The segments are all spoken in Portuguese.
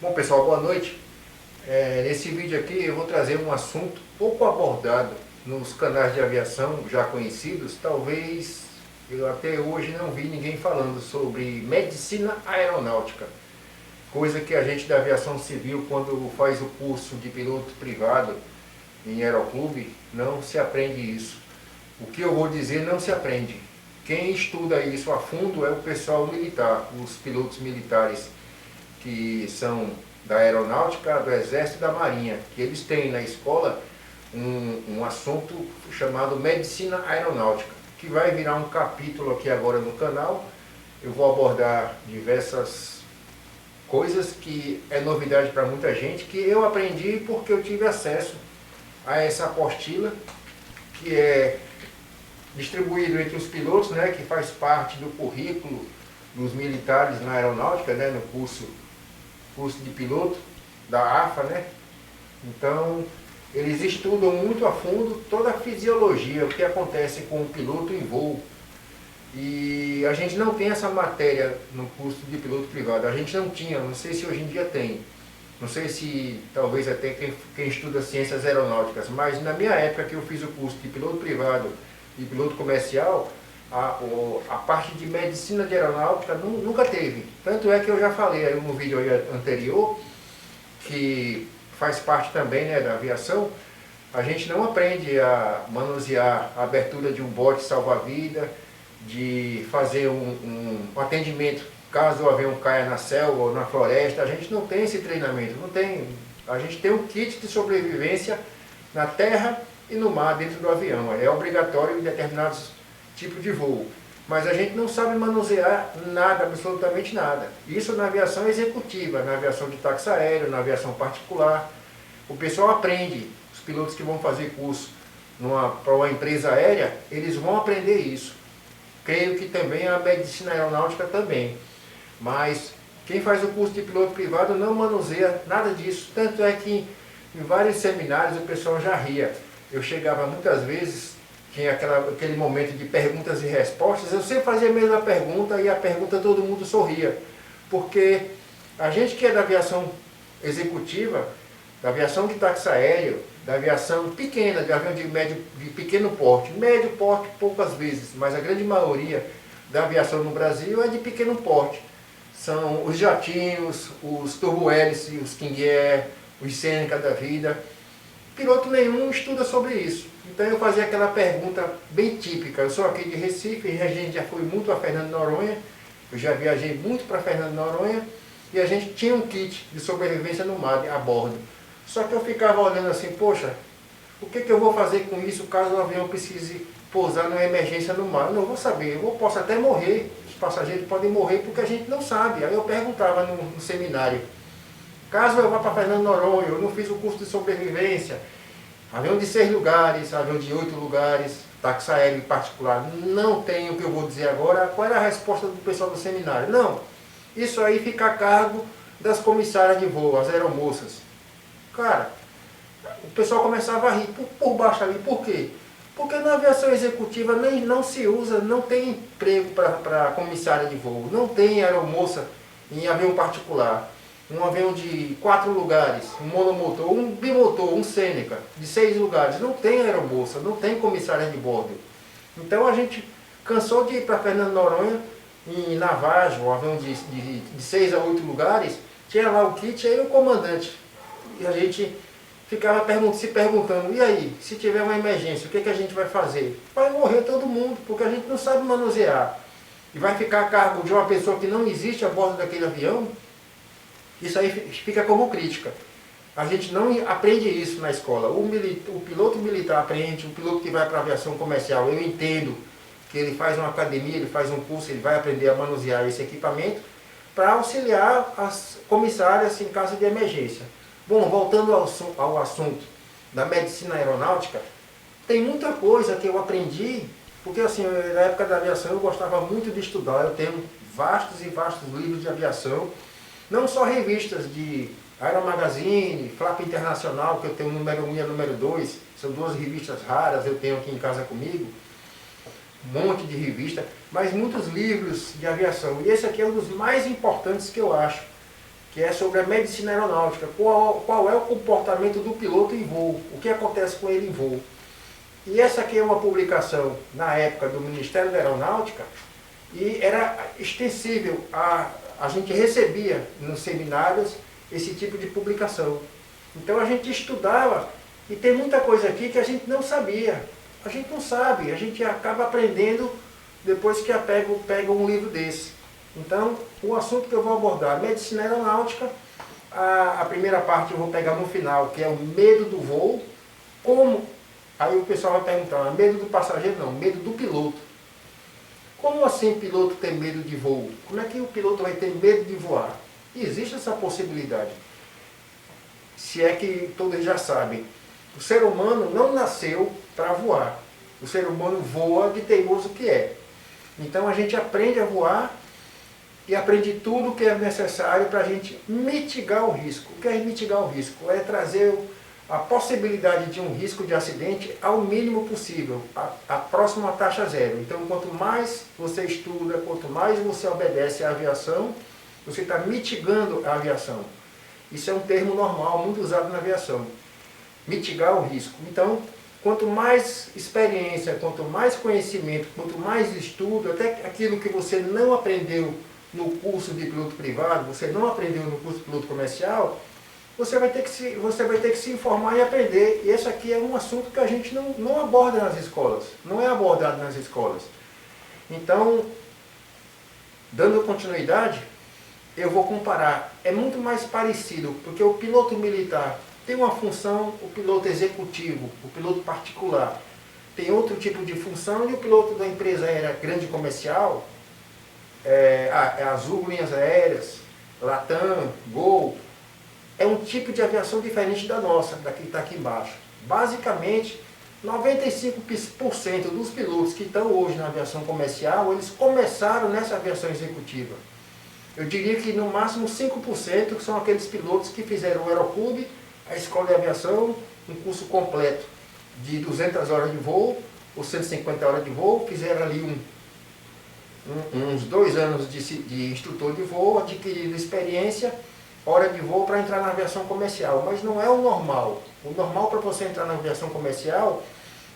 Bom pessoal, boa noite. Nesse vídeo aqui eu vou trazer um assunto pouco abordado nos canais de aviação já conhecidos. Talvez eu até hoje não vi ninguém falando sobre medicina aeronáutica. Coisa que a gente da aviação civil, quando faz o curso de piloto privado em aeroclube, não se aprende isso. O que eu vou dizer não se aprende. Quem estuda isso a fundo é o pessoal militar, os pilotos militares que são da aeronáutica, do exército e da marinha, que eles têm na escola um assunto chamado medicina aeronáutica, que vai virar um capítulo aqui agora no canal. Eu vou abordar diversas coisas que é novidade para muita gente, que eu aprendi porque eu tive acesso a essa apostila, que é distribuído entre os pilotos, né, que faz parte do currículo dos militares na aeronáutica, né, no curso de piloto da AFA, né? Então, eles estudam muito a fundo toda a fisiologia, o que acontece com o piloto em voo. E a gente não tem essa matéria no curso de piloto privado. A gente não tinha, não sei se hoje em dia tem. Não sei se talvez até quem estuda ciências aeronáuticas, mas na minha época que eu fiz o curso de piloto privado e piloto comercial, a parte de medicina de aeronáutica nunca teve. Tanto é que eu já falei aí no vídeo aí anterior, que faz parte também, né, da aviação. A gente não aprende a manusear a abertura de um bote salva-vida, de fazer um atendimento caso o avião caia na selva ou na floresta. A gente não tem esse treinamento, não tem. A gente tem um kit de sobrevivência na terra e no mar dentro do avião. É obrigatório em determinados tipos de voo. Mas a gente não sabe manusear nada, absolutamente nada. Isso na aviação executiva, na aviação de táxi aéreo, na aviação particular. O pessoal aprende, os pilotos que vão fazer curso para uma empresa aérea, eles vão aprender isso. Creio que também a medicina aeronáutica também. Mas quem faz o curso de piloto privado não manuseia nada disso. Tanto é que em vários seminários o pessoal já ria. Eu chegava muitas vezes, tinha aquele momento de perguntas e respostas, eu sempre fazia a mesma pergunta e a pergunta todo mundo sorria. Porque a gente que é da aviação executiva, da aviação de táxi aéreo, da aviação pequena, de avião de pequeno porte, médio porte poucas vezes, mas a grande maioria da aviação no Brasil é de pequeno porte. São os jatinhos, os turbo-hélice, os King Air, os Seneca da vida. Piloto nenhum estuda sobre isso. Então eu fazia aquela pergunta bem típica. Eu sou aqui de Recife, e a gente já foi muito a Fernando de Noronha, eu já viajei muito para Fernando de Noronha, e a gente tinha um kit de sobrevivência no mar, a bordo. Só que eu ficava olhando assim, poxa, o que eu vou fazer com isso caso o avião precise pousar numa emergência no mar? Eu não vou saber, eu posso até morrer, os passageiros podem morrer porque a gente não sabe. Aí eu perguntava no seminário, caso eu vá para Fernando de Noronha, eu não fiz o curso de sobrevivência, avião de 6 lugares, avião de 8 lugares, táxi aéreo em particular, não tem o que eu vou dizer agora. Qual era a resposta do pessoal do seminário? Não, isso aí fica a cargo das comissárias de voo, as aeromoças. Cara, o pessoal começava a rir por baixo ali. Por quê? Porque na aviação executiva não se usa, não tem emprego para comissária de voo, não tem aeromoça em avião particular. Um avião de 4 lugares, um monomotor, um bimotor, um Seneca, de 6 lugares, não tem aeromoça, não tem comissária de bordo. Então a gente cansou de ir para Fernando de Noronha, em Navajo, um avião de 6 a 8 lugares, tinha lá o kit, aí o comandante. E a gente ficava se perguntando, e aí, se tiver uma emergência, o que a gente vai fazer? Vai morrer todo mundo, porque a gente não sabe manusear. E vai ficar a cargo de uma pessoa que não existe a bordo daquele avião. Isso aí fica como crítica. A gente não aprende isso na escola. O piloto militar aprende, o piloto que vai para a aviação comercial, eu entendo que ele faz uma academia, ele faz um curso, ele vai aprender a manusear esse equipamento para auxiliar as comissárias em caso de emergência. Bom, voltando ao assunto da medicina aeronáutica, tem muita coisa que eu aprendi, porque assim, na época da aviação eu gostava muito de estudar, eu tenho vastos e vastos livros de aviação, não só revistas de Aero Magazine, Flap Internacional, que eu tenho o número 1 e o número 2, são 2 revistas raras, eu tenho aqui em casa comigo, um monte de revista, mas muitos livros de aviação, e esse aqui é um dos mais importantes que eu acho, que é sobre a medicina aeronáutica, qual é o comportamento do piloto em voo, o que acontece com ele em voo. E essa aqui é uma publicação, na época, do Ministério da Aeronáutica, e era extensível, a gente recebia nos seminários esse tipo de publicação. Então a gente estudava, e tem muita coisa aqui que a gente não sabia. A gente não sabe, a gente acaba aprendendo depois que pega um livro desse. Então, o assunto que eu vou abordar, medicina aeronáutica, a primeira parte eu vou pegar no final, que é o medo do voo. Como, aí o pessoal vai perguntar, medo do passageiro? Não, medo do piloto. Como assim o piloto tem medo de voo? Como é que o piloto vai ter medo de voar? E existe essa possibilidade. Se é que todos já sabem, o ser humano não nasceu para voar. O ser humano voa de teimoso que é. Então a gente aprende a voar e aprende tudo o que é necessário para a gente mitigar o risco. O que é mitigar o risco? É trazer a possibilidade de um risco de acidente ao mínimo possível, a próxima taxa zero. Então, quanto mais você estuda, quanto mais você obedece à aviação, você está mitigando a aviação. Isso é um termo normal, muito usado na aviação. Mitigar o risco. Então, quanto mais experiência, quanto mais conhecimento, quanto mais estudo, até aquilo que você não aprendeu no curso de piloto privado, você não aprendeu no curso de piloto comercial, você vai ter que se informar e aprender. E esse aqui é um assunto que a gente não aborda nas escolas, não é abordado nas escolas. Então, dando continuidade, eu vou comparar. É muito mais parecido, porque o piloto militar tem uma função, o piloto executivo, o piloto particular tem outro tipo de função, e o piloto da empresa aérea grande comercial, Azul Linhas Aéreas, Latam, Gol, é um tipo de aviação diferente da nossa, da que está aqui embaixo. Basicamente, 95% dos pilotos que estão hoje na aviação comercial, eles começaram nessa aviação executiva. Eu diria que no máximo 5% são aqueles pilotos que fizeram o aeroclube, a escola de aviação, um curso completo de 200 horas de voo, ou 150 horas de voo, fizeram ali uns 2 anos de instrutor de voo, adquirindo experiência, hora de voo para entrar na aviação comercial. Mas não é o normal. O normal para você entrar na aviação comercial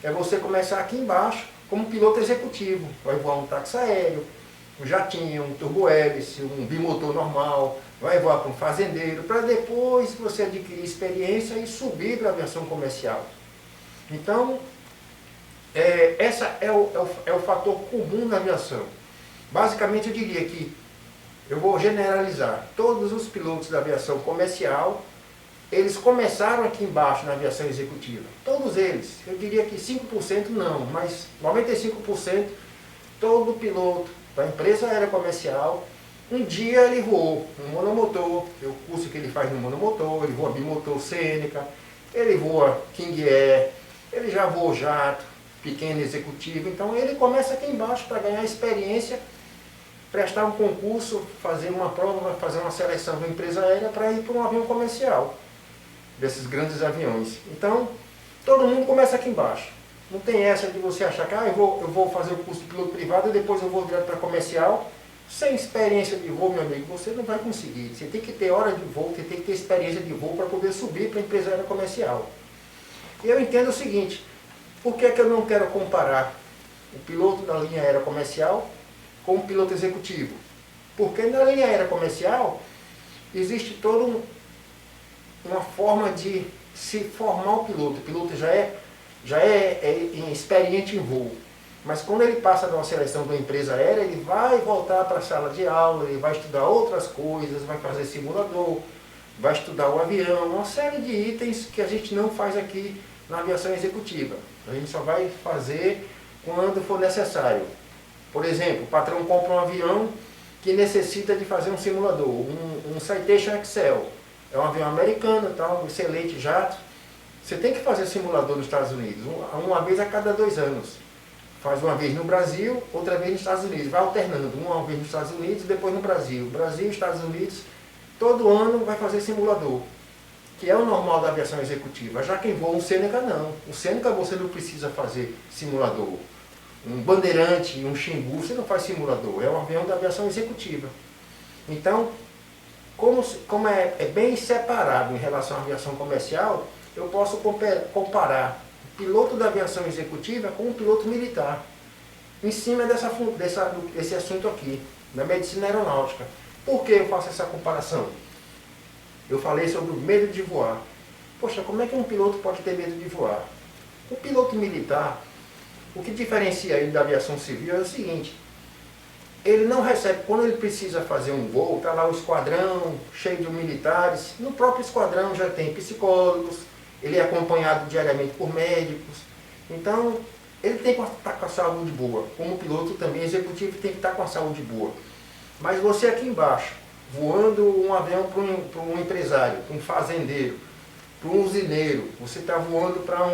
é você começar aqui embaixo como piloto executivo. Vai voar um táxi aéreo, um jatinho, um turbo-hélice, um bimotor normal, vai voar para um fazendeiro, para depois você adquirir experiência e subir para a aviação comercial. Então, esse é o fator comum na aviação. Basicamente, eu diria que, eu vou generalizar, todos os pilotos da aviação comercial, eles começaram aqui embaixo na aviação executiva. Todos eles. Eu diria que 5% não, mas 95% todo piloto da empresa aérea comercial, um dia ele voou um monomotor, é o curso que ele faz no monomotor, ele voa bimotor Seneca, ele voa King Air, ele já voou jato, pequeno executivo. Então ele começa aqui embaixo para ganhar experiência, prestar um concurso, fazer uma prova, fazer uma seleção da empresa aérea para ir para um avião comercial, desses grandes aviões. Então, todo mundo começa aqui embaixo. Não tem essa de você achar que eu vou fazer o curso de piloto privado e depois eu vou direto para comercial. Sem experiência de voo, meu amigo, você não vai conseguir. Você tem que ter hora de voo, você tem que ter experiência de voo para poder subir para a empresa aérea comercial. E eu entendo o seguinte, por que eu não quero comparar o piloto da linha aérea comercial com o piloto executivo? Porque na linha aérea comercial existe toda uma forma de se formar o piloto. O piloto já é experiente em voo. Mas quando ele passa de uma seleção de uma empresa aérea, ele vai voltar para a sala de aula, ele vai estudar outras coisas, vai fazer simulador, vai estudar o avião, uma série de itens que a gente não faz aqui na aviação executiva. A gente só vai fazer quando for necessário. Por exemplo, o patrão compra um avião que necessita de fazer um simulador, um Citation Excel. É um avião americano, um excelente jato. Você tem que fazer simulador nos Estados Unidos, uma vez a cada 2 anos. Faz uma vez no Brasil, outra vez nos Estados Unidos. Vai alternando, uma vez nos Estados Unidos e depois no Brasil. Brasil, Estados Unidos, todo ano vai fazer simulador, que é o normal da aviação executiva. Já quem voa um Seneca, não. O Seneca você não precisa fazer simulador. Um Bandeirante, um Xingu, você não faz simulador. É um avião da aviação executiva. Então, como é bem separado em relação à aviação comercial, eu posso comparar o piloto da aviação executiva com o piloto militar, em cima desse assunto aqui, da medicina aeronáutica. Por que eu faço essa comparação? Eu falei sobre o medo de voar. Poxa, como é que um piloto pode ter medo de voar? O piloto militar, o que diferencia ele da aviação civil é o seguinte: ele não recebe, quando ele precisa fazer um voo, está lá o esquadrão cheio de militares, no próprio esquadrão já tem psicólogos, ele é acompanhado diariamente por médicos, então ele tem que estar com a saúde boa. Como piloto também executivo tem que estar com a saúde boa. Mas você aqui embaixo, voando um avião para um empresário, para um fazendeiro, para um usineiro, você está voando para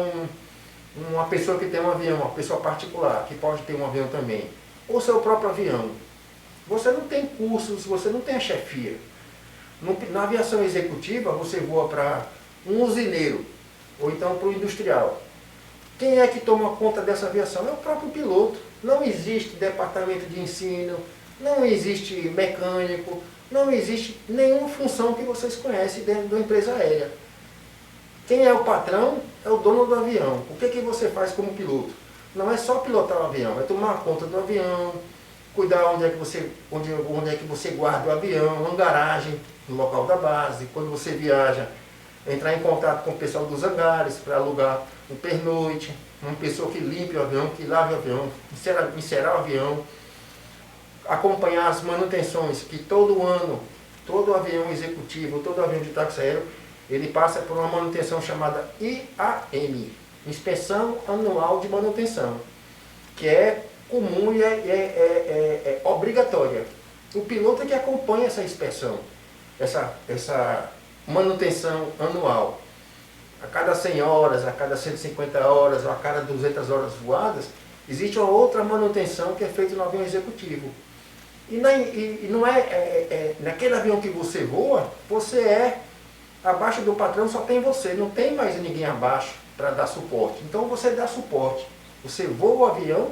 uma pessoa que tem um avião, uma pessoa particular, que pode ter um avião também, ou seu próprio avião. Você não tem cursos, você não tem a chefia. Na aviação executiva, você voa para um usineiro, ou então para um industrial. Quem é que toma conta dessa aviação? É o próprio piloto. Não existe departamento de ensino, não existe mecânico, não existe nenhuma função que vocês conhecem dentro de uma empresa aérea. Quem é o patrão é o dono do avião. O que você faz como piloto? Não é só pilotar o avião, é tomar conta do avião, cuidar onde é que você guarda o avião, uma garagem no local da base. Quando você viaja, entrar em contato com o pessoal dos hangares para alugar um pernoite, uma pessoa que limpe o avião, que lave o avião, encerar o avião, acompanhar as manutenções que todo ano, todo avião executivo, todo avião de táxi aéreo, ele passa por uma manutenção chamada IAM, Inspeção Anual de Manutenção, que é comum e é obrigatória. O piloto é que acompanha essa inspeção, essa manutenção anual. A cada 100 horas, a cada 150 horas, ou a cada 200 horas voadas, existe uma outra manutenção que é feita no avião executivo. E não naquele avião que você voa, você abaixo do patrão só tem você, não tem mais ninguém abaixo para dar suporte. Então você dá suporte. Você voa o avião,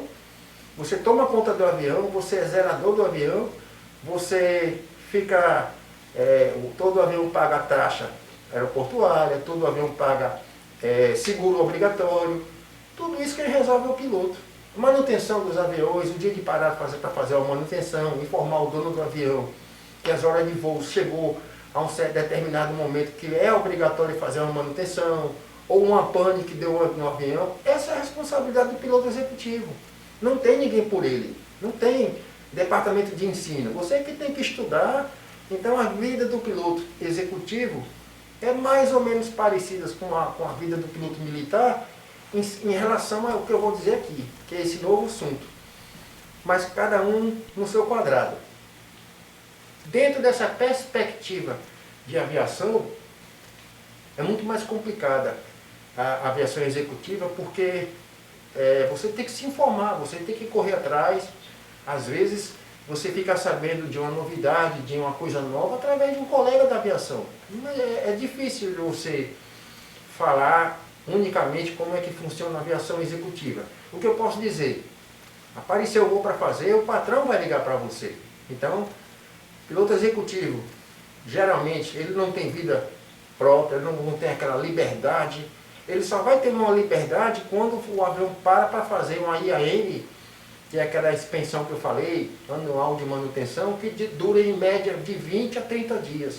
você toma conta do avião, você é zelador do avião, você fica, todo o avião paga a taxa aeroportuária, todo o avião paga seguro obrigatório, tudo isso que resolve o piloto. Manutenção dos aviões, o dia de parar para fazer a manutenção, informar o dono do avião que as horas de voo chegou a um certo determinado momento que é obrigatório fazer uma manutenção, ou uma pane que deu no avião. Essa é a responsabilidade do piloto executivo. Não tem ninguém por ele, não tem departamento de ensino. Você que tem que estudar. Então a vida do piloto executivo é mais ou menos parecida com a vida do piloto militar em relação ao que eu vou dizer aqui, que é esse novo assunto. Mas cada um no seu quadrado. Dentro dessa perspectiva de aviação, é muito mais complicada a aviação executiva, porque você tem que se informar, você tem que correr atrás. Às vezes você fica sabendo de uma novidade, de uma coisa nova, através de um colega da aviação. É difícil você falar unicamente como é que funciona a aviação executiva. O que eu posso dizer? Apareceu o voo para fazer, o patrão vai ligar para você. Então, piloto executivo, geralmente, ele não tem vida própria, ele não tem aquela liberdade. Ele só vai ter uma liberdade quando o avião para fazer uma IAM, que é aquela inspeção que eu falei, anual de manutenção, que dura em média de 20 a 30 dias.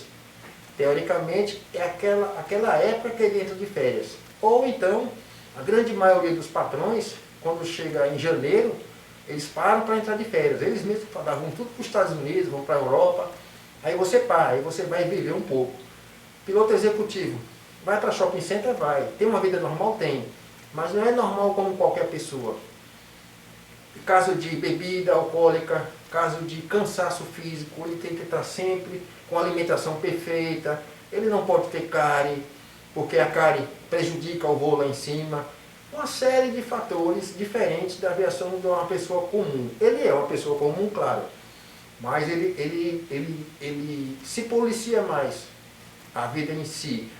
Teoricamente, é aquela época que ele entra de férias. Ou então, a grande maioria dos patrões, quando chega em janeiro, eles param para entrar de férias. Eles mesmos vão tudo para os Estados Unidos, vão para a Europa. Aí você para, aí você vai viver um pouco. Piloto executivo, vai para shopping center? Vai. Tem uma vida normal? Tem. Mas não é normal como qualquer pessoa. Caso de bebida alcoólica, caso de cansaço físico, ele tem que estar sempre com a alimentação perfeita. Ele não pode ter cárie, porque a cárie prejudica o voo lá em cima. Uma série de fatores diferentes da aviação de uma pessoa comum. Ele é uma pessoa comum, claro, mas ele se policia mais a vida em si.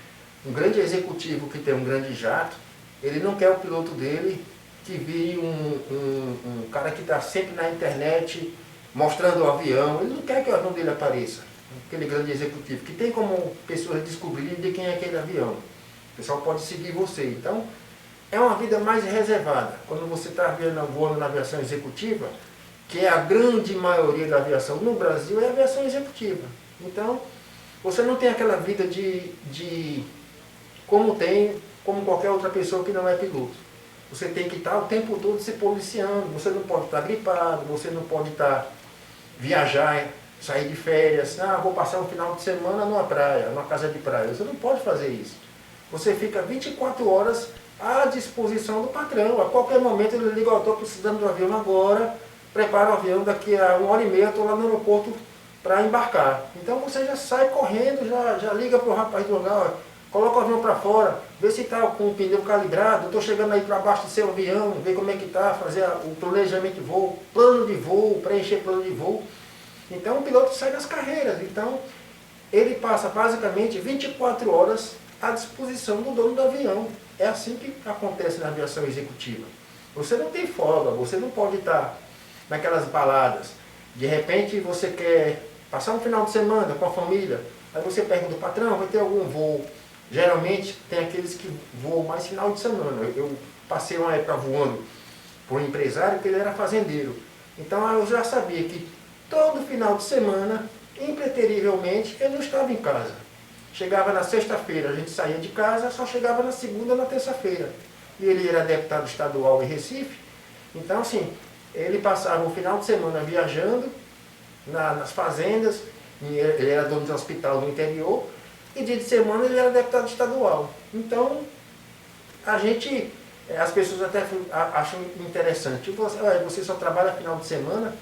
Um grande executivo que tem um grande jato, ele não quer o piloto dele que vire um cara que está sempre na internet mostrando o avião. Ele não quer que o avião dele apareça. aquele grande executivo, que tem como pessoas descobrirem de quem é aquele avião. O pessoal pode seguir você. Então, é uma vida mais reservada. Quando você está voando na aviação executiva, que é a grande maioria da aviação no Brasil, é a aviação executiva. Então, você não tem aquela vida como qualquer outra pessoa que não é piloto. Você tem que estar o tempo todo se policiando, você não pode estar gripado, você não pode estar viajar, sair de férias, vou passar um final de semana numa praia, numa casa de praia. Você não pode fazer isso. Você fica 24 horas à disposição do patrão. A qualquer momento ele liga, estou precisando do avião agora, prepara o avião, daqui a 1h30 estou lá no aeroporto para embarcar. Então você já sai correndo, já liga para o rapaz do lugar, coloca o avião para fora, vê se está com o pneu calibrado, estou chegando aí para baixo do seu avião, vê como é que está, fazer o planejamento de voo, plano de voo, preencher plano de voo. Então o piloto sai das carreiras, então ele passa basicamente 24 horas à disposição do dono do avião. É assim que acontece na aviação executiva. Você não tem folga, você não pode estar naquelas baladas. De repente você quer passar um final de semana com a família, aí você pergunta, patrão, vai ter algum voo? Geralmente tem aqueles que voam mais final de semana. Eu passei uma época voando por um empresário que ele era fazendeiro. Então eu já sabia que todo final de semana, impreterivelmente, ele não estava em casa. Chegava na sexta-feira, a gente saía de casa, só chegava na segunda, na terça-feira. E ele era deputado estadual em Recife, então assim, ele passava o final de semana viajando nas fazendas, ele era dono de um hospital no interior, e dia de semana ele era deputado estadual. Então, as pessoas até acham interessante. Você só trabalha final de semana?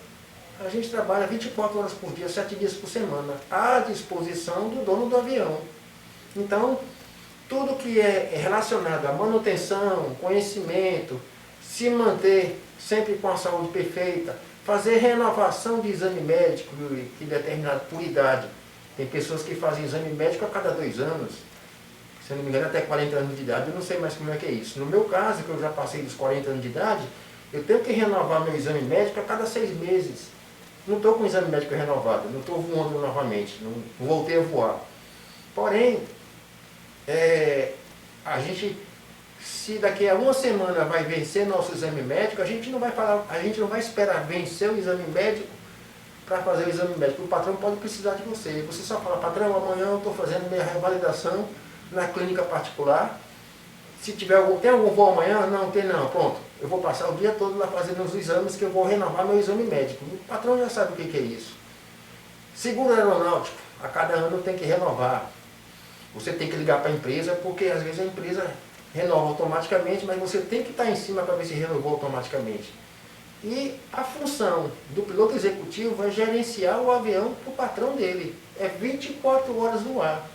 A gente trabalha 24 horas por dia, 7 dias por semana, à disposição do dono do avião. Então, tudo que é relacionado à manutenção, conhecimento, se manter sempre com a saúde perfeita, fazer renovação de exame médico, que é determinado por idade. Tem pessoas que fazem exame médico a cada 2 anos, se não me engano até 40 anos de idade, eu não sei mais como é que é isso. No meu caso, que eu já passei dos 40 anos de idade, eu tenho que renovar meu exame médico a cada 6 meses. Não estou com o exame médico renovado, não estou voando novamente, não voltei a voar. Porém, a gente, se daqui a uma semana vai vencer nosso exame médico, a gente não vai esperar vencer o exame médico para fazer o exame médico. O patrão pode precisar de você. Você só fala, patrão, amanhã eu estou fazendo minha revalidação na clínica particular. Se tem algum voo amanhã? Não, tem não. Pronto. Eu vou passar o dia todo lá fazendo os exames que eu vou renovar meu exame médico. O patrão já sabe o que é isso. Seguro aeronáutico, a cada ano tem que renovar. Você tem que ligar para a empresa, porque às vezes a empresa renova automaticamente, mas você tem que estar em cima para ver se renovou automaticamente. E a função do piloto executivo é gerenciar o avião para o patrão dele. É 24 horas no ar.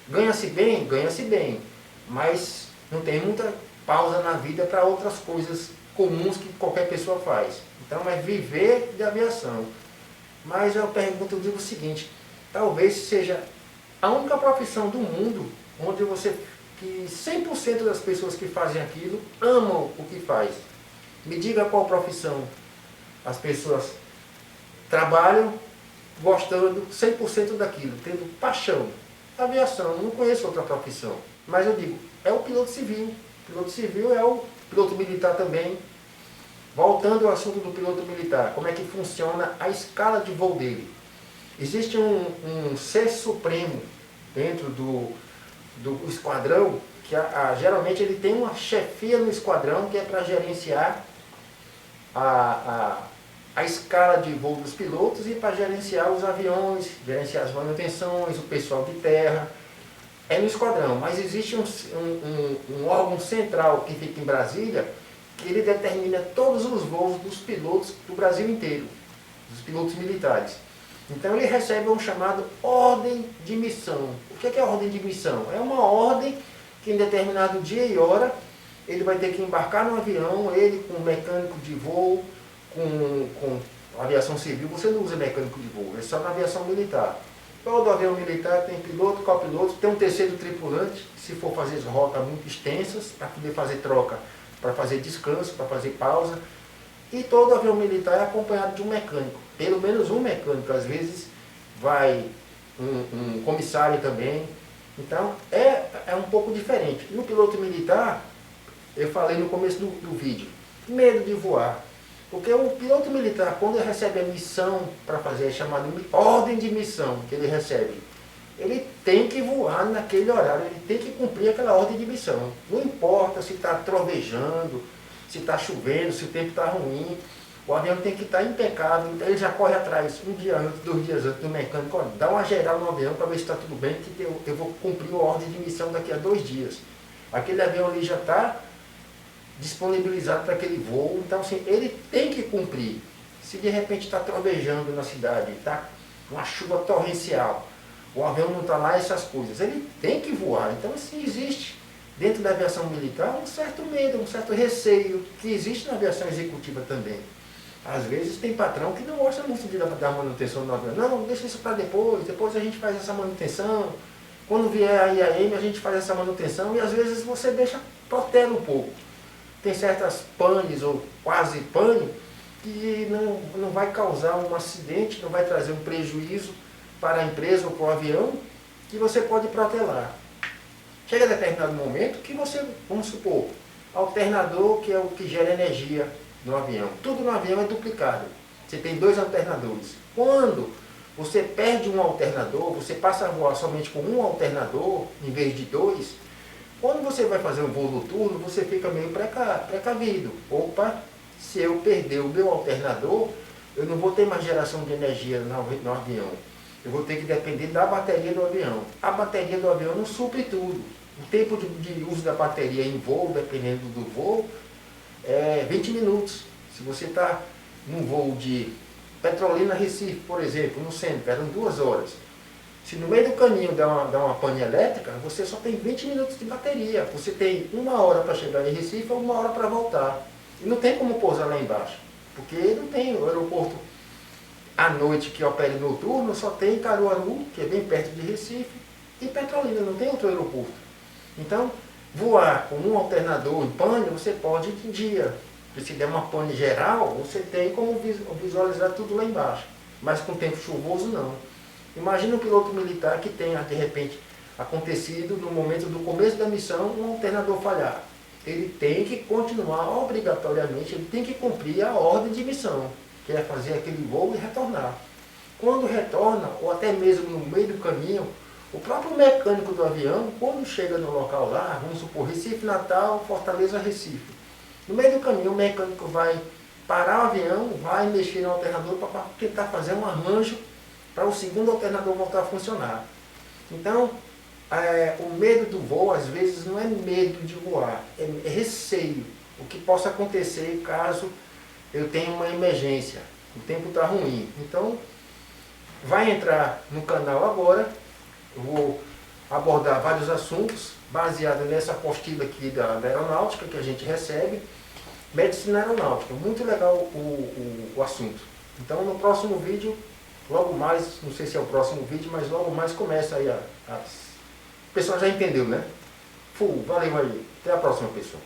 Ganha-se bem? Ganha-se bem. Mas não tem muita pausa na vida para outras coisas comuns que qualquer pessoa faz. Então é viver de aviação. Mas eu digo o seguinte, talvez seja a única profissão do mundo onde que 100% das pessoas que fazem aquilo amam o que faz. Me diga qual profissão as pessoas trabalham gostando 100% daquilo, tendo paixão. Aviação, não conheço outra profissão. Mas eu digo, é o piloto civil. O piloto civil é o piloto militar também. Voltando ao assunto do piloto militar, como é que funciona a escala de voo dele? Existe um ser supremo dentro do esquadrão, que geralmente ele tem uma chefia no esquadrão que é para gerenciar a escala de voo dos pilotos e para gerenciar os aviões, gerenciar as manutenções, o pessoal de terra. É no esquadrão, mas existe um órgão central que fica em Brasília, que ele determina todos os voos dos pilotos do Brasil inteiro, dos pilotos militares. Então ele recebe um chamado ordem de missão. O que é ordem de missão? É uma ordem que em determinado dia e hora ele vai ter que embarcar no avião, ele com mecânico de voo, com aviação civil, você não usa mecânico de voo, é só na aviação militar. Todo avião militar tem piloto, copiloto, tem um terceiro tripulante, se for fazer rotas muito extensas, para poder fazer troca, para fazer descanso, para fazer pausa. E todo avião militar é acompanhado de um mecânico. Pelo menos um mecânico, às vezes, vai um comissário também. Então é um pouco diferente. No piloto militar, eu falei no começo do vídeo, medo de voar. Porque o piloto militar, quando ele recebe a missão para fazer a chamada ordem de missão que ele recebe, ele tem que voar naquele horário, ele tem que cumprir aquela ordem de missão. Não importa se está trovejando, se está chovendo, se o tempo está ruim, o avião tem que estar impecável. Então ele já corre atrás, um dia antes, 2 dias antes do mecânico, olha, dá uma geral no avião para ver se está tudo bem, que eu vou cumprir a ordem de missão daqui a 2 dias. Aquele avião ali já está disponibilizado para aquele voo, então assim, ele tem que cumprir. Se de repente está trovejando na cidade, está uma chuva torrencial, o avião não está lá, essas coisas, ele tem que voar. Então assim, existe dentro da aviação militar um certo medo, um certo receio, que existe na aviação executiva também. Às vezes tem patrão que não gosta muito de dar manutenção no avião. Não, deixa isso para depois a gente faz essa manutenção. Quando vier a IAM a gente faz essa manutenção, e às vezes você protela um pouco. Tem certas panes ou quase pane que não vai causar um acidente, não vai trazer um prejuízo para a empresa ou para o avião, que você pode protelar. Chega a determinado momento que você, vamos supor, alternador, que é o que gera energia no avião. Tudo no avião é duplicado. Você tem 2 alternadores. Quando você perde um alternador, você passa a voar somente com um alternador, em vez de 2, quando você vai fazer um voo noturno, você fica meio precavido. Opa, se eu perder o meu alternador, eu não vou ter mais geração de energia no avião. Eu vou ter que depender da bateria do avião. A bateria do avião não supre tudo. O tempo de uso da bateria em voo, dependendo do voo, é 20 minutos. Se você está num voo de Petrolina Recife, por exemplo, no centro, eram 2 horas. Se no meio do caminho dá uma pane elétrica, você só tem 20 minutos de bateria. Você tem 1 hora para chegar em Recife ou 1 hora para voltar. E não tem como pousar lá embaixo, porque não tem o aeroporto à noite que opera noturno, só tem Caruaru, que é bem perto de Recife, e Petrolina, não tem outro aeroporto. Então, voar com um alternador em pane, você pode de dia. E se der uma pane geral, você tem como visualizar tudo lá embaixo. Mas com tempo chuvoso, não. Imagina um piloto militar que tenha, de repente, acontecido no momento do começo da missão, um alternador falhar. Ele tem que continuar obrigatoriamente, ele tem que cumprir a ordem de missão, que é fazer aquele voo e retornar. Quando retorna, ou até mesmo no meio do caminho, o próprio mecânico do avião, quando chega no local lá, vamos supor, Recife, Natal, Fortaleza, Recife, no meio do caminho o mecânico vai parar o avião, vai mexer no alternador para tentar fazer um arranjo para o segundo alternador voltar a funcionar. Então, o medo do voo, às vezes, não é medo de voar, é receio. O que possa acontecer caso eu tenha uma emergência, o tempo está ruim. Então, vai entrar no canal agora, eu vou abordar vários assuntos, baseado nessa apostila aqui da aeronáutica que a gente recebe, medicina aeronáutica. Muito legal o assunto. Então, no próximo vídeo, logo mais, não sei se é o próximo vídeo, mas logo mais começa aí o pessoal já entendeu, né? Valeu aí. Até a próxima, pessoal.